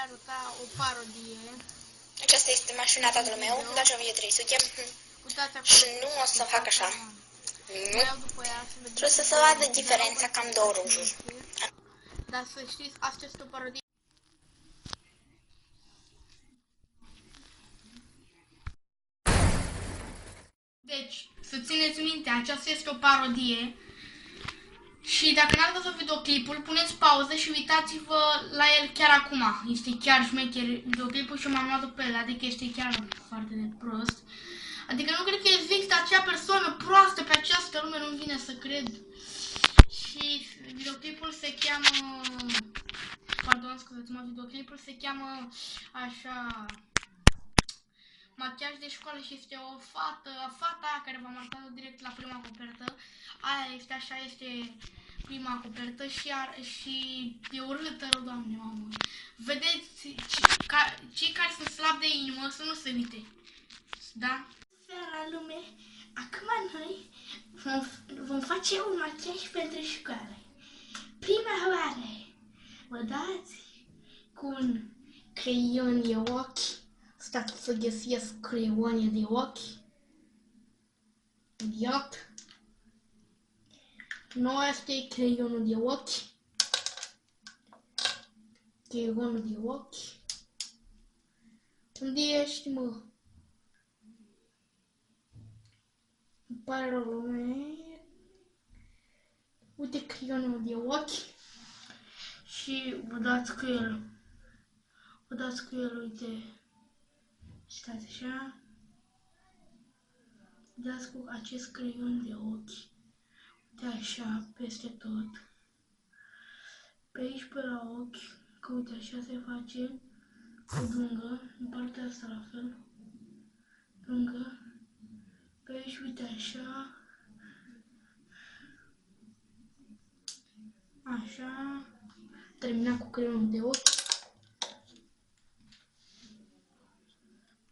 arăta o parodie. Aceasta este mașina tatălui meu, Dacia 1300. Uitați acolo. Și nu o să fac așa. Nu. Mai iau după ea să vedeți. Trebuie să se vadă diferența cam două rujuri. Dar să știți, asta este o parodie. Deci, să țineți minte, aceasta este o parodie. Și dacă n-ați văzut videoclipul, puneți pauză și uitați-vă la el chiar acum. Este chiar șmecher videoclipul și m-am luat după el, adică este chiar foarte de prost. Adică nu cred că există acea persoană proastă pe această lume, nu-mi vine să cred. Și videoclipul se cheamă... Pardon, scuzați-mă, videoclipul se cheamă așa... Machiaj de școală și este o fata aia care v-a marcat direct la prima copertă. Aia este așa, este prima copertă și e urâtă rău, Doamne, mamă. Vedeți, cei care sunt slabi de inimă să nu se uite. Da? Seara, lume, acum noi vom face un machiaj pentru școală. Prima oară, vă dați cu un creion de ochi. Stați să găsesc creioane de ochi. Iată. Nu este creionul de ochi. Creionul de ochi. Unde ești, mă? Îmi pare rău, lume. Uite creionul de ochi. Și vă dați cu el. Vă dați cu el, uite. Stați așa. Dați cu acest creion de ochi. Uite așa, peste tot. Pe aici, pe la ochi, că uite așa se face cu dungă, în partea asta la fel. Dungă. Pe aici, uite așa. Așa. Terminat cu creionul de ochi.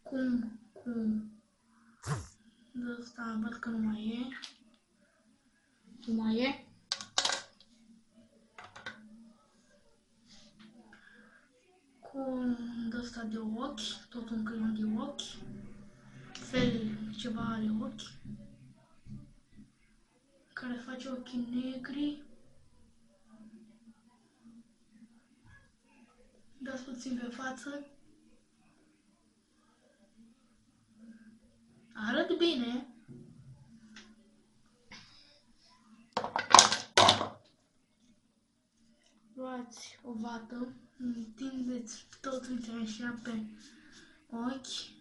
Cum de asta văd că nu mai e. Nu mai e. Cum de asta de ochi, tot un creion de ochi. Fel ceva are ochi. Care face ochii negri. Dați puțin pe față. Arăt bine. Luați o vată, întindeți tot, uite așa, pe ochi.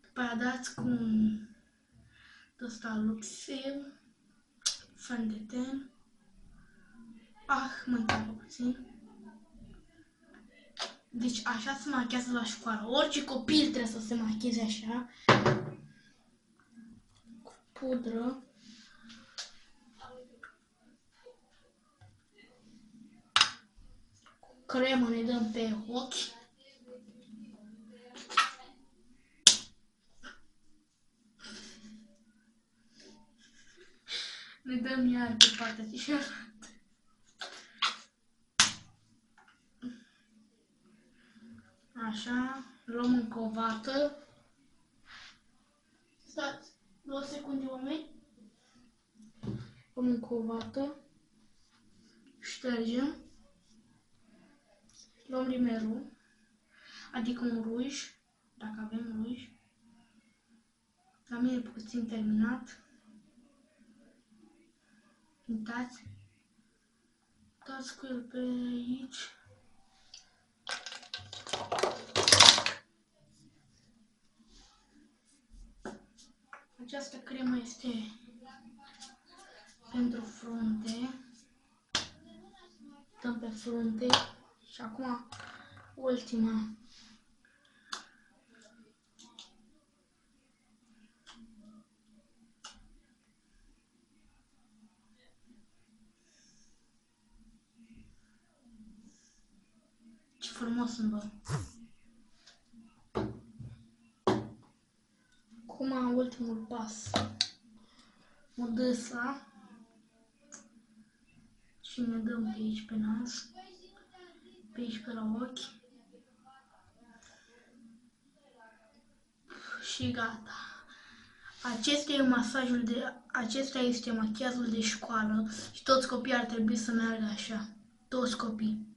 După aia dați cu un ăsta Luxil, fan de ten. Mă întreabă puțin. Deci așa se machează la școală. Orice copil trebuie să se macheze așa. Cu pudră. Cu cremă ne dăm pe ochi. Ne dăm iar pe partea cealaltă. Așa, luăm încă o vată. Stați, 2 secunde, oameni. Luăm încă o vată. Ștergem. Luăm rimerul, adică un ruj, dacă avem ruj. La mine e puțin terminat. Uitați. Dați cu el pe aici. Această cremă este pentru frunte. Dăm pe frunte. Și acum ultima. Ce frumos sunt, bă. Acum ultimul pas. 1 și ne dăm pe aici pe nas. Pe aici pe la ochi. Și gata. Acesta este machiajul de școală și toți copiii ar trebui să meargă așa. Toți copiii.